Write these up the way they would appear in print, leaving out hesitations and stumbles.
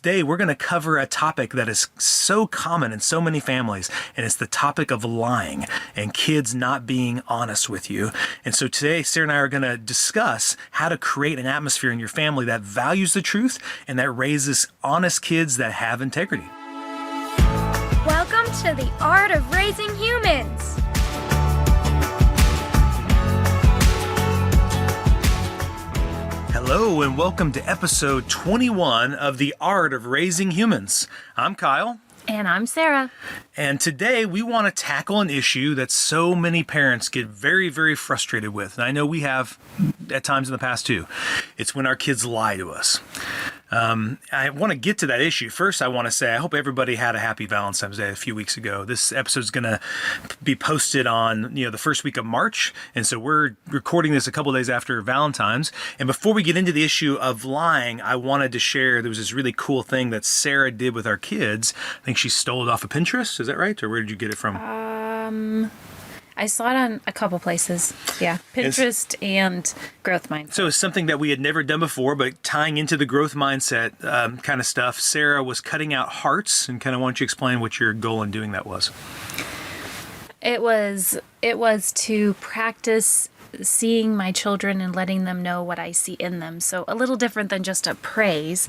today we're going to cover a topic that is so common in so many families, and it's the topic of lying and kids not being honest with you. And so today, Sarah and I are going to discuss how to create an atmosphere in your family that values the truth and that raises honest kids that have integrity. Welcome to the Art of Raising Humans. Hello and welcome to episode 21 of the Art of Raising Humans. I'm Kyle. And I'm Sarah. And today we want to tackle an issue that so many parents get very, very frustrated with. And I know we have at times in the past too. It's when our kids lie to us. I want to get to that issue. First, I want to say I hope everybody had a happy Valentine's Day a few weeks ago. This episode is going to be posted on the first week of March. And so we're recording this a couple days after Valentine's. And before we get into the issue of lying, I wanted to share there was this really cool thing that Sarah did with our kids. I think she stole it off of Pinterest. Is that right? Or where did you get it from? I saw it on a couple places. Yeah, Pinterest and growth mindset. So it's something that we had never done before, but tying into the growth mindset kind of stuff, Sarah was cutting out hearts. And kind of why don't you explain what your goal in doing that was? It was to practice seeing my children and letting them know what I see in them. So a little different than just a praise,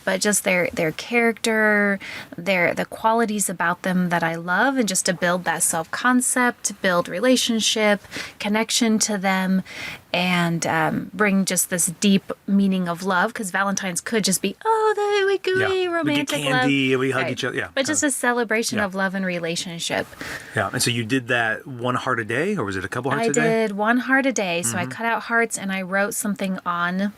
but just their character, the qualities about them that I love, and just to build that self-concept, build relationship, connection to them, and bring just this deep meaning of love, because Valentine's could just be, the gooey romantic we get candy, love. we hug each other. Yeah, but just a celebration of love and relationship. Yeah, and so you did that one heart a day, or was it a couple hearts a day? I did one heart a day. So I cut out hearts and I wrote something on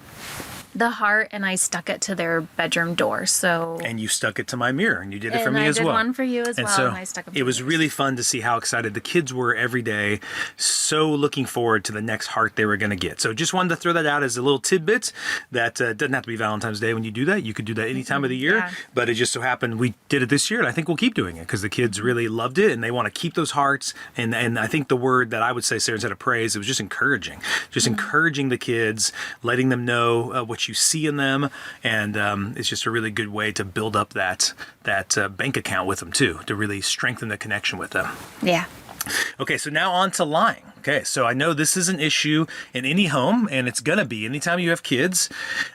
the heart and I stuck it to their bedroom door. And you stuck it to my mirror, and you did it for me as well. And I did one for you as well, so and I stuck it. It was really fun to see how excited the kids were every day, so looking forward to the next heart they were going to get. So just wanted to throw that out as a little tidbit that doesn't have to be Valentine's Day when you do that. You could do that any time of the year, but it just so happened we did it this year, and I think we'll keep doing it because the kids really loved it and they want to keep those hearts. And I think the word that I would say, Sarah, instead of praise, it was just encouraging. Just encouraging the kids, letting them know what you see in them. And it's just a really good way to build up that bank account with them too, to really strengthen the connection with them. Yeah. Okay, so now on to lying. Okay, so I know this is an issue in any home, and it's going to be anytime you have kids,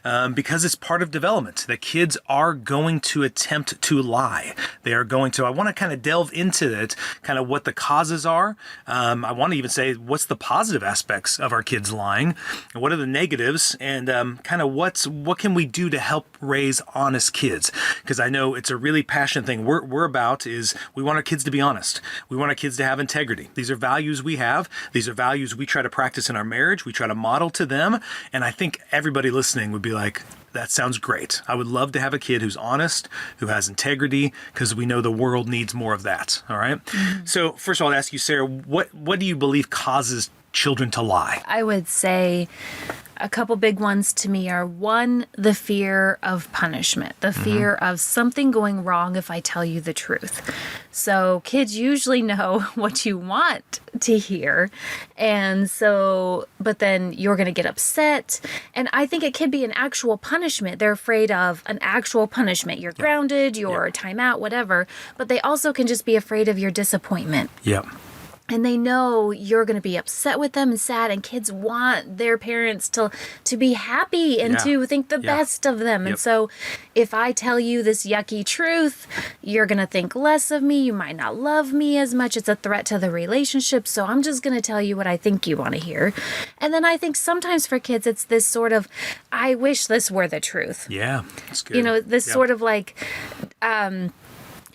because it's part of development, that kids are going to attempt to lie. They are going to. I want to kind of delve into it, kind of what the causes are. I want to even say what's the positive aspects of our kids lying, and what are the negatives, and kind of what can we do to help raise honest kids? Because I know it's a really passionate thing. We're about is we want our kids to be honest. We want our kids to have integrity. These are values we have. These are values we try to practice in our marriage. We try to model to them. And I think everybody listening would be like, that sounds great. I would love to have a kid who's honest, who has integrity, because we know the world needs more of that. All right. So first of all, I'll ask you, Sarah, what do you believe causes children to lie? I would say a couple big ones to me are, one, the fear of punishment, the fear of something going wrong if I tell you the truth. So kids usually know what you want to hear. And so, but then you're going to get upset. And I think it can be an actual punishment. They're afraid of an actual punishment. You're grounded, you're timeout, whatever. But they also can just be afraid of your disappointment. Yep. And they know you're going to be upset with them and sad, and kids want their parents to be happy and to think the best of them. And so if I tell you this yucky truth, you're going to think less of me. You might not love me as much. It's a threat to the relationship. So I'm just going to tell you what I think you want to hear. And then I think sometimes for kids, it's this sort of, I wish this were the truth. Yeah, that's good. This sort of like,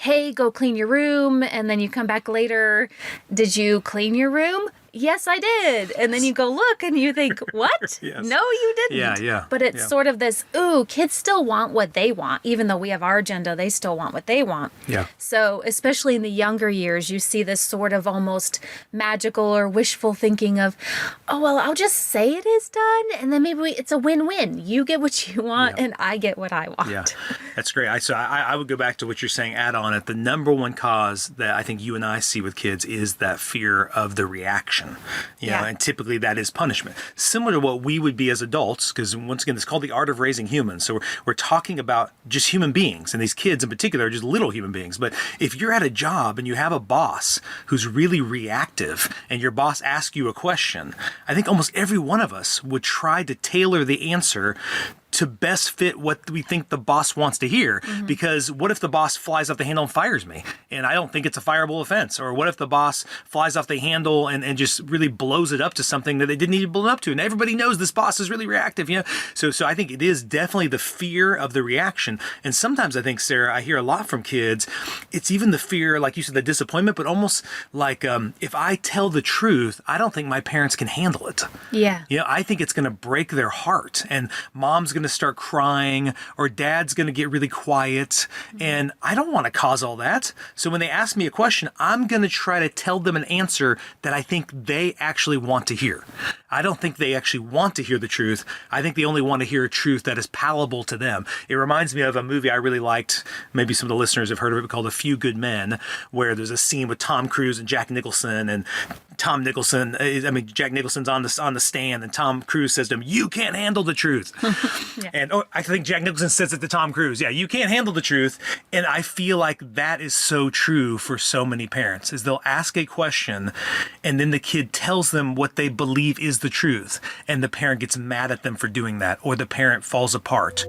hey, go clean your room, and then you come back later. Did you clean your room? Yes, I did. And then you go look and you think, what? Yes. No, you didn't. Yeah. But it's sort of this, kids still want what they want. Even though we have our agenda, they still want what they want. Yeah. So especially in the younger years, you see this sort of almost magical or wishful thinking of, I'll just say it is done. And then maybe it's a win-win. You get what you want and I get what I want. Yeah, that's great. I would go back to what you're saying, add on it. The number one cause that I think you and I see with kids is that fear of the reaction reaction, Yeah. and typically that is punishment. Similar to what we would be as adults, because once again, it's called the art of raising humans. So we're talking about just human beings, and these kids in particular are just little human beings. But if you're at a job and you have a boss who's really reactive and your boss asks you a question, I think almost every one of us would try to tailor the answer to best fit what we think the boss wants to hear. Because what if the boss flies off the handle and fires me? And I don't think it's a fireable offense. Or what if the boss flies off the handle and just really blows it up to something that they didn't need to blow it up to? And everybody knows this boss is really reactive. So I think it is definitely the fear of the reaction. And sometimes I think, Sarah, I hear a lot from kids, it's even the fear, like you said, the disappointment, but almost like if I tell the truth, I don't think my parents can handle it. Yeah. I think it's going to break their heart, and mom's going to start crying, or dad's going to get really quiet, and I don't want to cause all that. So when they ask me a question, I'm going to try to tell them an answer that I think they actually want to hear. I don't think they actually want to hear the truth. I think they only want to hear a truth that is palatable to them. It reminds me of a movie I really liked. Maybe some of the listeners have heard of it, called A Few Good Men, where there's a scene with Tom Cruise and Jack Nicholson, and Jack Nicholson's on the stand, and Tom Cruise says to him, "You can't handle the truth." Yeah. And I think Jack Nicholson says it to Tom Cruise, "Yeah, you can't handle the truth." And I feel like that is so true for so many parents, is they'll ask a question and then the kid tells them what they believe is the truth, and the parent gets mad at them for doing that, or the parent falls apart.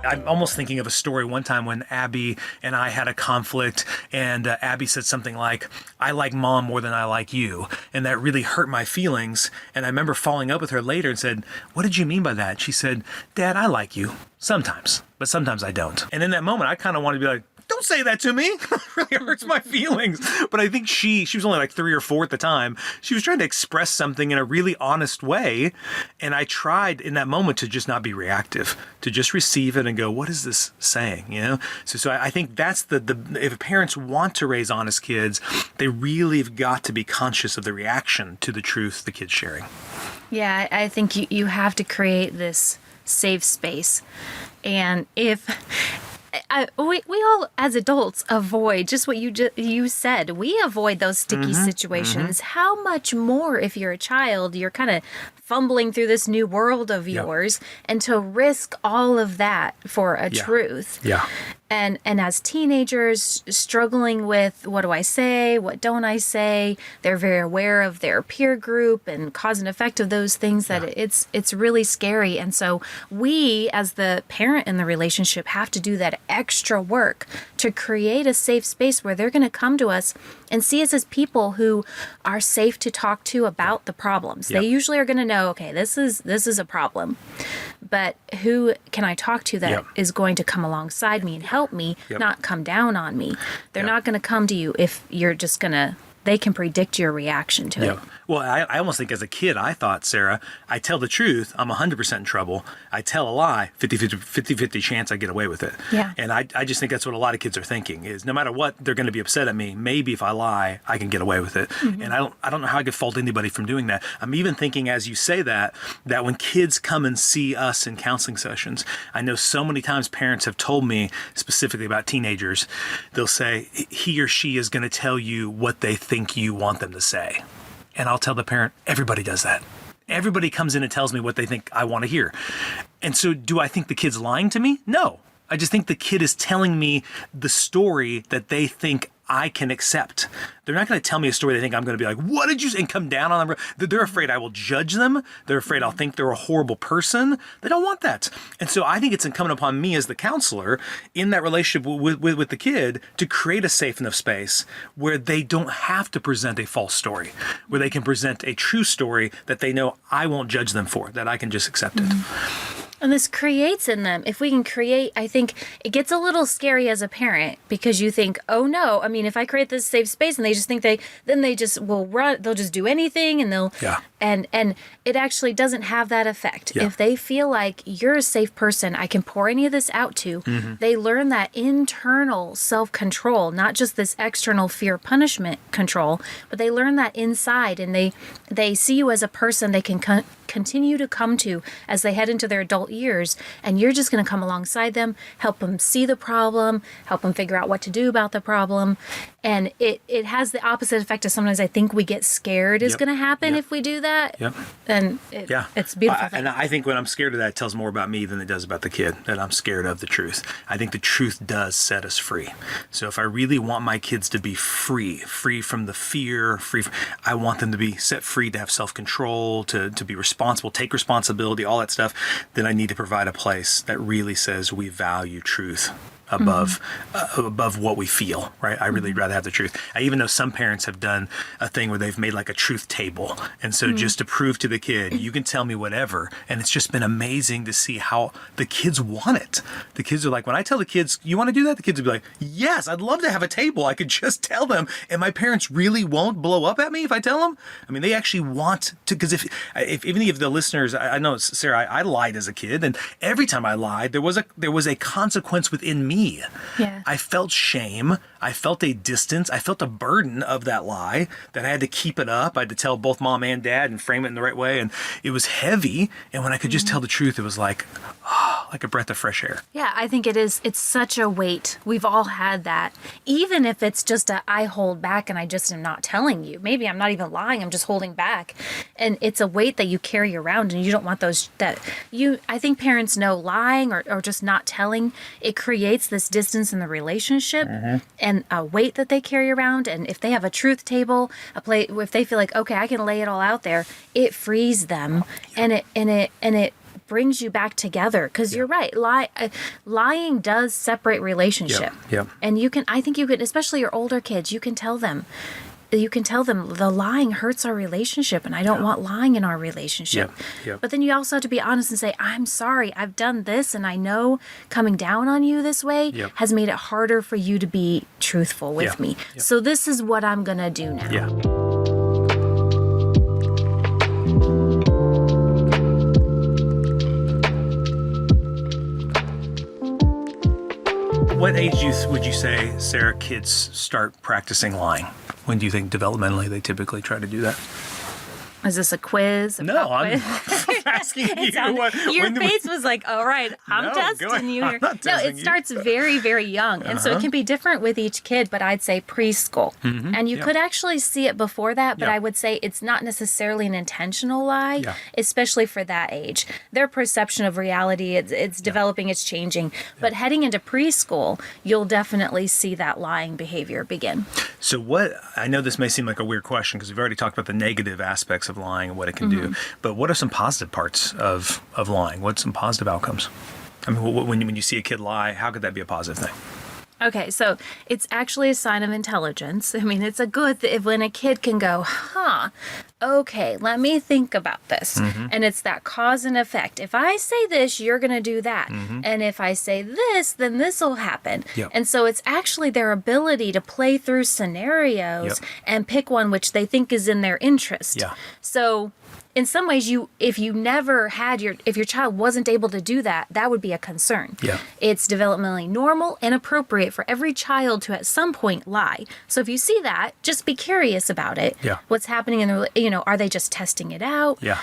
I'm almost thinking of a story one time when Abby and I had a conflict, and Abby said something like, "I like mom more than I like you." And that really hurt my feelings. And I remember following up with her later and said, "What did you mean by that?" She said, "Dad, I like you sometimes, but sometimes I don't." And in that moment, I kind of wanted to be like, "Don't say that to me." It really hurts my feelings. But I think she was only like 3 or 4 at the time. She was trying to express something in a really honest way. And I tried in that moment to just not be reactive, to just receive it and go, "What is this saying?" So I think that's if parents want to raise honest kids, they really have got to be conscious of the reaction to the truth the kid's sharing. Yeah, I think you have to create this safe space. And if we all as adults avoid just what you said. We avoid those sticky situations. How much more if you're a child, you're kind of fumbling through this new world of yours, and to risk all of that for a truth. Yeah. And as teenagers struggling with, what do I say? What don't I say? They're very aware of their peer group and cause and effect of those things, that it's really scary. And so we, as the parent in the relationship, have to do that extra work to create a safe space where they're going to come to us and see us as people who are safe to talk to about the problems. They usually are going to know, okay, this is a problem, but who can I talk to that is going to come alongside me and help me, not come down on me. They're not going to come to you if you're just going to, they can predict your reaction to it. Well, I almost think as a kid, I thought, Sarah, I tell the truth, I'm 100% in trouble. I tell a lie, 50-50 chance I get away with it. Yeah. And I just think that's what a lot of kids are thinking, is no matter what, they're going to be upset at me. Maybe if I lie, I can get away with it. And I don't know how I could fault anybody from doing that. I'm even thinking, as you say that when kids come and see us in counseling sessions, I know so many times parents have told me, specifically about teenagers, they'll say, he or she is going to tell you what they think you want them to say. And I'll tell the parent, everybody does that. Everybody comes in and tells me what they think I want to hear. And so do I think the kid's lying to me? No. I just think the kid is telling me the story that they think I can accept. They're not going to tell me a story they think I'm going to be like, "What did you say?" and come down on them. They're afraid I will judge them. They're afraid I'll think they're a horrible person. They don't want that. And so I think it's incumbent upon me as the counselor in that relationship with the kid to create a safe enough space where they don't have to present a false story, where they can present a true story that they know I won't judge them for, that I can just accept it. And this creates in them, if we can create, I think it gets a little scary as a parent, because you think, oh no, I mean, if I create this safe space and they just think they just will run, they'll just do anything, and And it actually doesn't have that effect. Yeah. If they feel like you're a safe person, I can pour any of this out to, they learn that internal self-control, not just this external fear punishment control, but they learn that inside, and they see you as a person they can continue to come to as they head into their adult years, and you're just going to come alongside them, help them see the problem, help them figure out what to do about the problem. And it has the opposite effect of sometimes I think we get scared is Yep. going to happen Yep. if we do that. Yep. And it's a beautiful thing. And I think when I'm scared of that, it tells more about me than it does about the kid, that I'm scared of the truth. I think the truth does set us free. So if I really want my kids to be free from the fear, I want them to be set free, to have self-control, to be responsible, take responsibility, all that stuff, then I need to provide a place that really says we value truth above what we feel, right? I really rather have the truth. I even know some parents have done a thing where they've made like a truth table. And so just to prove to the kid, you can tell me whatever. And it's just been amazing to see how the kids want it. The kids are like, when I tell the kids, you want to do that? The kids will be like, yes, I'd love to have a table. I could just tell them. And my parents really won't blow up at me if I tell them. I mean, they actually want to, because if even if the listeners, I know, Sarah, I lied as a kid. And every time I lied, there was a consequence within me. Yeah. I felt shame. I felt a distance. I felt a burden of that lie that I had to keep it up. I had to tell both mom and dad and frame it in the right way. And it was heavy. And when I could just tell the truth, it was like a breath of fresh air. Yeah, I think it is. It's such a weight. We've all had that. Even if it's just I hold back and I just am not telling you. Maybe I'm not even lying. I'm just holding back. And it's a weight that you carry around, and you don't want those I think parents know lying or just not telling, it creates this distance in the relationship and a weight that they carry around. And if they have a truth table, if they feel like, okay, I can lay it all out there, it frees them and it brings you back together, because you're right. Lying does separate relationship. Yep. And I think you can, especially your older kids, you can tell them the lying hurts our relationship, and I don't want lying in our relationship. Yep. But then you also have to be honest and say, I'm sorry, I've done this, and I know coming down on you this way has made it harder for you to be truthful with me. Yep. So this is what I'm going to do now. Yeah. What age would you say, Sarah, kids start practicing lying? When do you think developmentally they typically try to do that? Is this a quiz? No, I'm asking you. Your face was like, all right, I'm No, go ahead. testing you here. I'm not No, testing it you. starts very, very young. And so it can be different with each kid, but I'd say preschool. And you could actually see it before that, but I would say it's not necessarily an intentional lie, especially for that age. Their perception of reality, it's developing, it's changing. But heading into preschool, you'll definitely see that lying behavior begin. So I know this may seem like a weird question because we've already talked about the negative aspects of lying and what it can do, but what are some positive parts of lying? What's some positive outcomes? I mean, when you see a kid lie, how could that be a positive thing? Okay, so it's actually a sign of intelligence. I mean, it's a good thing when a kid can go, okay, let me think about this. And it's that cause and effect. If I say this, you're going to do that. And if I say this, then this will happen. Yep. And so it's actually their ability to play through scenarios and pick one which they think is in their interest. Yeah. So in some ways, if your child wasn't able to do that, that would be a concern. Yeah. It's developmentally normal and appropriate for every child to at some point lie. So if you see that, just be curious about it. Yeah. What's happening are they just testing it out? Yeah.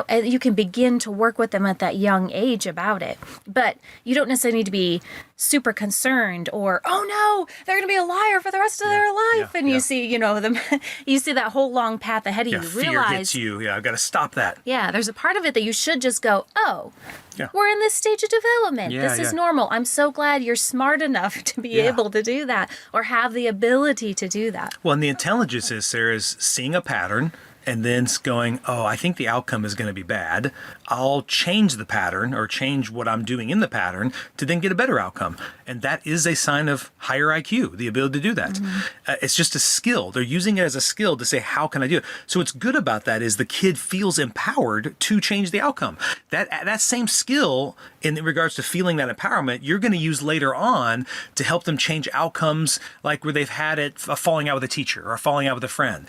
And you can begin to work with them at that young age about it. But you don't necessarily need to be super concerned or, oh no, they're going to be a liar for the rest of their life. Yeah. And you see, you see that whole long path ahead of you. Fear hits you. Yeah, I've got to stop that. Yeah, there's a part of it that you should just go, oh, Yeah. we're in this stage of development. Yeah, This is yeah. normal. I'm so glad you're smart enough to be able to do that or have the ability to do that. Well, and the intelligence is, Sarah, is seeing a pattern and then going, oh, I think the outcome is going to be bad. I'll change the pattern or change what I'm doing in the pattern to then get a better outcome. And that is a sign of higher IQ, the ability to do that. It's just a skill. They're using it as a skill to say, how can I do it? So what's good about that is the kid feels empowered to change the outcome. That same skill in regards to feeling that empowerment, you're going to use later on to help them change outcomes like where they've had a falling out with a teacher or falling out with a friend.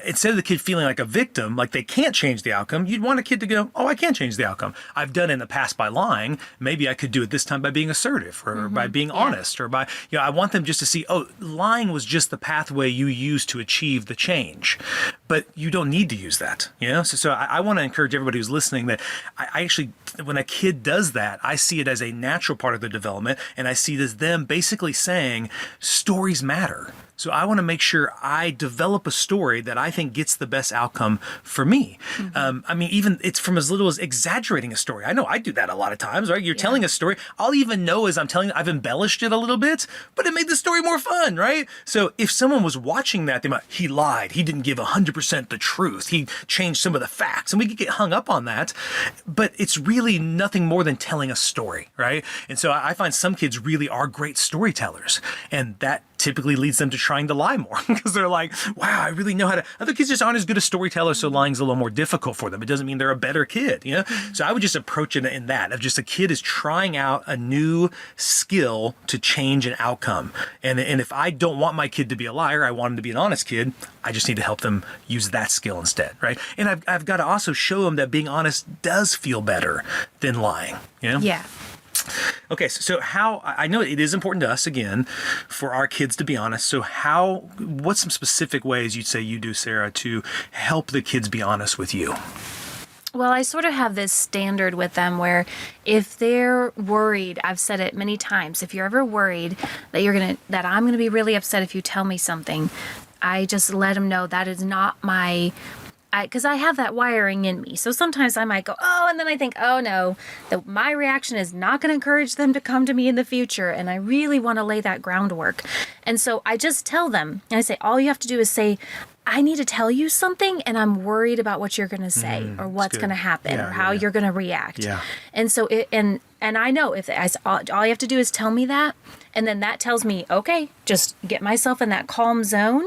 Instead of the kid feeling like a victim, like they can't change the outcome, you'd want a kid to go, oh, I can change the outcome. I've done it in the past by lying. Maybe I could do it this time by being assertive or by being honest or by, I want them just to see, oh, lying was just the pathway you used to achieve the change, but you don't need to use that. So I want to encourage everybody who's listening that I actually, when a kid does that, I see it as a natural part of their development, and I see it as them basically saying stories matter. So I want to make sure I develop a story that I think gets the best outcome for me. Even it's from as little as exaggerating a story. I know I do that a lot of times, right? You're telling a story. I'll even know as I'm telling, I've embellished it a little bit, but it made the story more fun, right? So if someone was watching that, they might, he lied. He didn't give 100% the truth. He changed some of the facts, and we could get hung up on that. But it's really nothing more than telling a story, right? And so I find some kids really are great storytellers, and that typically leads them to trying to lie more because they're like, wow, I really know how to. Other kids just aren't as good as storytellers, so lying's a little more difficult for them. It doesn't mean they're a better kid, So I would just approach it in that of just a kid is trying out a new skill to change an outcome. And if I don't want my kid to be a liar, I want him to be an honest kid, I just need to help them use that skill instead, right? And I've got to also show them that being honest does feel better than lying, Yeah. Okay, so how, I know it is important to us, again, for our kids to be honest. So what's some specific ways you'd say you do, Sarah, to help the kids be honest with you? Well, I sort of have this standard with them where if they're worried, I've said it many times, if you're ever worried that I'm going to be really upset if you tell me something, I just let them know that is not because I have that wiring in me. So sometimes I might go, oh, and then I think, oh no, that my reaction is not going to encourage them to come to me in the future. And I really want to lay that groundwork. And so I just tell them, and I say, all you have to do is say, I need to tell you something, and I'm worried about what you're going to say or what's going to happen or how you're going to react. Yeah. And so and I know if all you have to do is tell me that, and then that tells me, okay, just get myself in that calm zone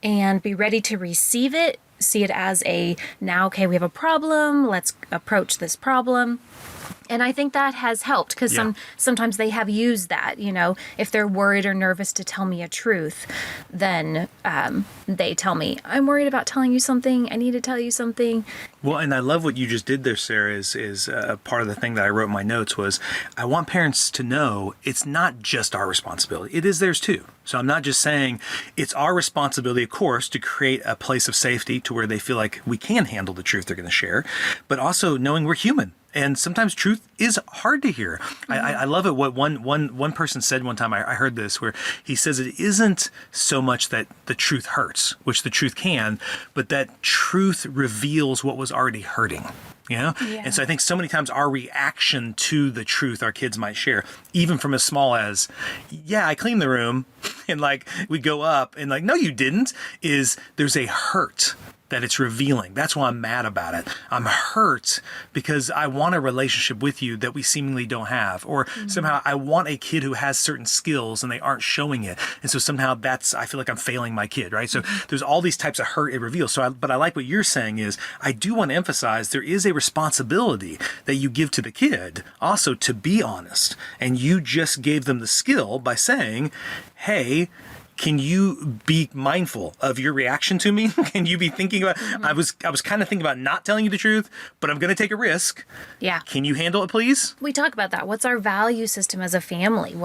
and be ready to receive it. See it as okay, we have a problem. Let's approach this problem. And I think that has helped because sometimes they have used that, if they're worried or nervous to tell me a truth, then they tell me, I'm worried about telling you something. I need to tell you something. Well, and I love what you just did there, Sarah, is part of the thing that I wrote in my notes was I want parents to know it's not just our responsibility. It is theirs too. So I'm not just saying it's our responsibility, of course, to create a place of safety to where they feel like we can handle the truth they're going to share, but also knowing we're human. And sometimes truth is hard to hear. I love it. What one person said one time, I heard this, where he says it isn't so much that the truth hurts, which the truth can, but that truth reveals what was already hurting. And so I think so many times our reaction to the truth our kids might share, even from as small as, I cleaned the room, and we go up and no, you didn't, is there's a hurt that it's revealing. That's why I'm mad about it. I'm hurt because I want a relationship with you that we seemingly don't have. Or somehow I want a kid who has certain skills and they aren't showing it. And so somehow I feel like I'm failing my kid, right? So there's all these types of hurt it reveals. But I like what you're saying is I do want to emphasize there is a responsibility that you give to the kid also to be honest. And you just gave them the skill by saying, hey, can you be mindful of your reaction to me? Can you be thinking about, I was kind of thinking about not telling you the truth, but I'm going to take a risk. Yeah. Can you handle it, please? We talk about that. What's our value system as a family?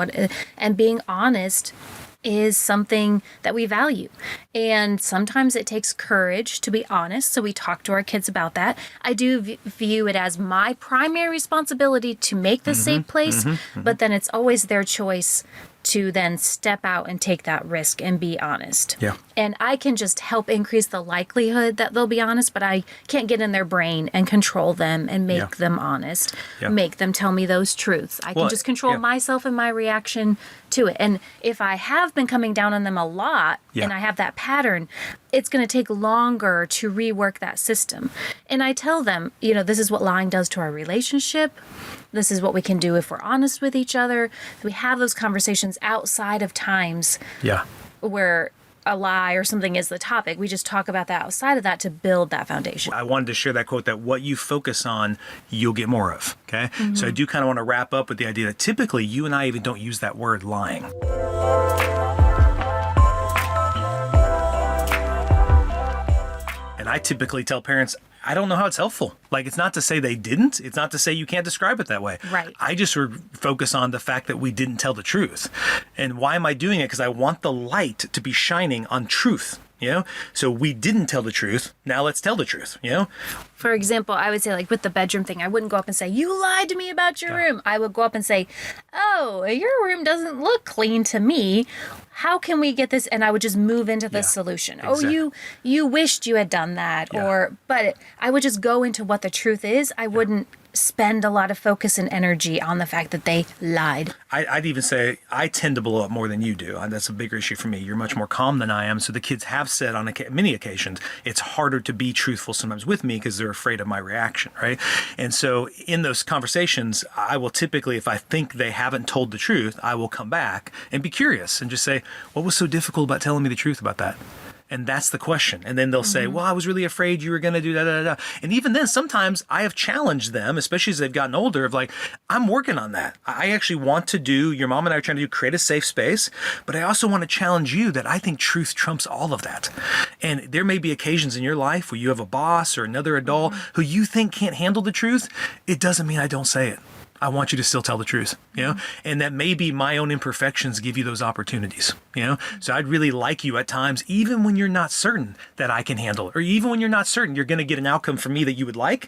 And being honest is something that we value. And sometimes it takes courage to be honest. So we talk to our kids about that. I do view it as my primary responsibility to make this safe place, but then it's always their choice to then step out and take that risk and be honest. Yeah. And I can just help increase the likelihood that they'll be honest, but I can't get in their brain and control them and make them honest, make them tell me those truths. I can just control myself and my reaction to it. And if I have been coming down on them a lot and I have that pattern, it's going to take longer to rework that system. And I tell them, this is what lying does to our relationship. This is what we can do if we're honest with each other. We have those conversations outside of times where a lie or something is the topic. We just talk about that outside of that to build that foundation. I wanted to share that quote that what you focus on, you'll get more of. Okay. So I do kind of want to wrap up with the idea that typically you and I even don't use that word lying. And I typically tell parents, I don't know how it's helpful. Like, it's not to say they didn't. It's not to say you can't describe it that way. Right. I just focus on the fact that we didn't tell the truth. And why am I doing it? Because I want the light to be shining on truth. So we didn't tell the truth. Now let's tell the truth. For example, I would say, like, with the bedroom thing, I wouldn't go up and say, you lied to me about your room. I would go up and say, oh, your room doesn't look clean to me. How can we get this? And I would just move into the solution. Exactly. Oh, you wished you had done that. But I would just go into what the truth is. I wouldn't spend a lot of focus and energy on the fact that they lied. I'd even say I tend to blow up more than you do. That's a bigger issue for me. You're much more calm than I am. So the kids have said on many occasions, it's harder to be truthful sometimes with me because they're afraid of my reaction, right? And so in those conversations, I will typically, if I think they haven't told the truth, I will come back and be curious and just say, what was so difficult about telling me the truth about that? And that's the question. And then they'll say, well, I was really afraid you were going to do that. And even then, sometimes I have challenged them, especially as they've gotten older, of like, I'm working on that. I actually want to do, your mom and I are trying to create a safe space, but I also want to challenge you that I think truth trumps all of that. And there may be occasions in your life where you have a boss or another adult who you think can't handle the truth. It doesn't mean I don't say it. I want you to still tell the truth, and that maybe my own imperfections give you those opportunities, So I'd really like you at times, even when you're not certain that I can handle it, or even when you're not certain you're going to get an outcome from me that you would like,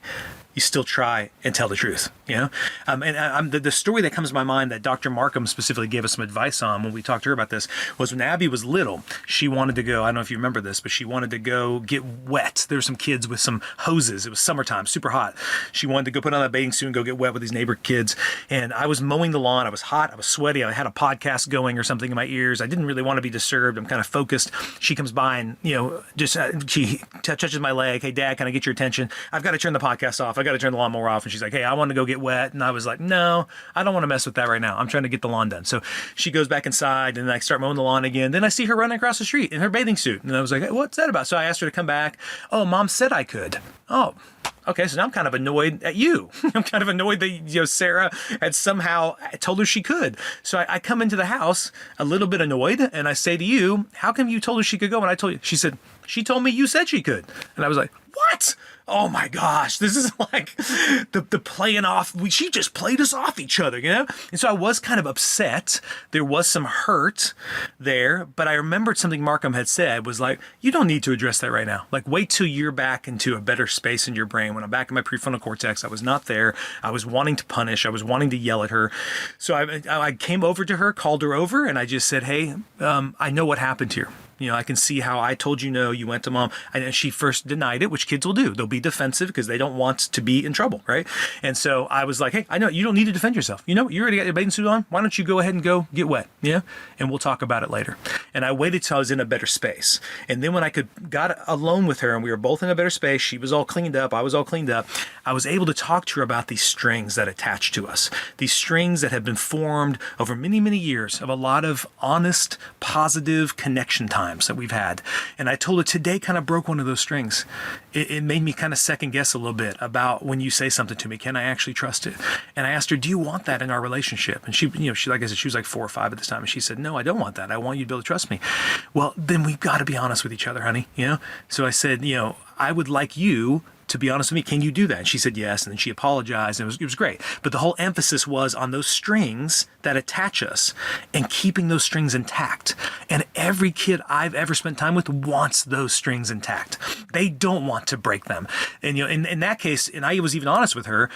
you still try and tell the truth, And the story that comes to my mind that Dr. Markham specifically gave us some advice on when we talked to her about this was when Abby was little, she wanted to go, I don't know if you remember this, but she wanted to go get wet. There were some kids with some hoses. It was summertime, super hot. She wanted to go put on a bathing suit and go get wet with these neighbor kids. And I was mowing the lawn. I was hot. I was sweaty. I had a podcast going or something in my ears. I didn't really want to be disturbed. I'm kind of focused. She comes by and, she touches my leg. Hey, Dad, can I get your attention? I've got to turn the podcast off. I got to turn the lawnmower off. And she's like, hey, I want to go get wet. And I was like, no, I don't want to mess with that right now. I'm trying to get the lawn done. So she goes back inside and I start mowing the lawn again. Then I see her running across the street in her bathing suit. And I was like, hey, what's that about? So I asked her to come back. Oh, Mom said I could. Oh, okay. So now I'm kind of annoyed at you. I'm kind of annoyed that, Sarah had somehow told her she could. So I come into the house a little bit annoyed and I say to you, how come you told her she could go when I told you? She said, she told me you said she could. And I was like, what? Oh my gosh, this is like the playing off. She just played us off each other, And so I was kind of upset. There was some hurt there, but I remembered something Markham had said was like, you don't need to address that right now. Like, wait till you're back into a better space in your brain. When I'm back in my prefrontal cortex, I was not there. I was wanting to punish. I was wanting to yell at her. So I came over to her, called her over, and I just said, hey, I know what happened here. I can see how I told you no, you went to Mom. And she first denied it, which kids will do. They'll be defensive because they don't want to be in trouble, right? And so I was like, hey, I know you don't need to defend yourself. You already got your bathing suit on. Why don't you go ahead and go get wet? And we'll talk about it later. And I waited till I was in a better space. And then when I got alone with her and we were both in a better space, she was all cleaned up, I was all cleaned up, I was able to talk to her about these strings that attach to us. These strings that have been formed over many, many years of a lot of honest, positive connection time that we've had. And I told her today kind of broke one of those strings. It made me kind of second guess a little bit about when you say something to me, can I actually trust it? And I asked her, do you want that in our relationship? And she, like I said, she was like 4 or 5 at this time. And she said, no, I don't want that. I want you to be able to trust me. Well, then we've got to be honest with each other, honey. So I said, I would like you to be honest with me, can you do that? And she said yes, and then she apologized, and it was great. But the whole emphasis was on those strings that attach us and keeping those strings intact. And every kid I've ever spent time with wants those strings intact. They don't want to break them. And in that case, and I was even honest with her,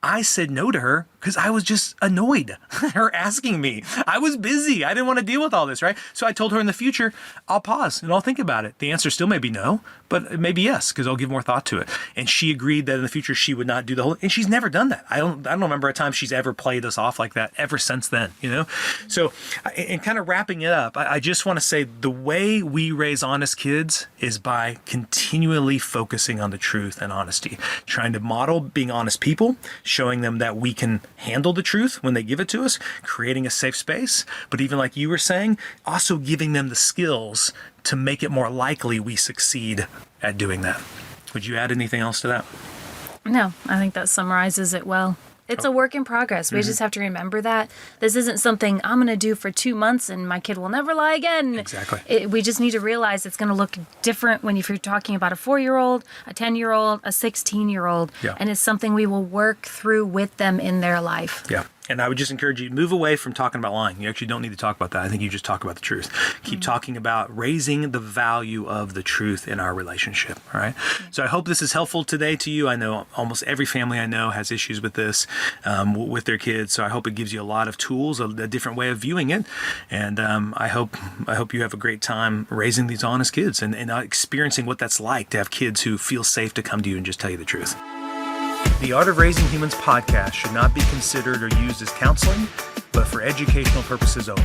I said no to her because I was just annoyed her asking me. I was busy. I didn't want to deal with all this, right? So I told her in the future, I'll pause and I'll think about it. The answer still may be no, but it may be yes, because I'll give more thought to it. And she agreed that in the future she would not do the whole, and she's never done that. I don't remember a time she's ever played us off like that ever since then, you know? So, and kind of wrapping it up, I just want to say the way we raise honest kids is by continually focusing on the truth and honesty, trying to model being honest people, showing them that we can handle the truth when they give it to us, creating a safe space, but even like you were saying, also giving them the skills to make it more likely we succeed at doing that. Would you add anything else to that? No, I think that summarizes it well. It's a work in progress. We just have to remember that. This isn't something I'm going to do for 2 months and my kid will never lie again. Exactly. We just need to realize it's going to look different if you're talking about a 4-year-old, a 10-year-old, a 16-year-old. Yeah. And it's something we will work through with them in their life. Yeah. And I would just encourage you to move away from talking about lying. You actually don't need to talk about that. I think you just talk about the truth. Keep talking about raising the value of the truth in our relationship. All right. So I hope this is helpful today to you. I know almost every family I know has issues with this, with their kids. So I hope it gives you a lot of tools, a different way of viewing it. And I hope you have a great time raising these honest kids and experiencing what that's like to have kids who feel safe to come to you and just tell you the truth. The Art of Raising Humans podcast should not be considered or used as counseling, but for educational purposes only.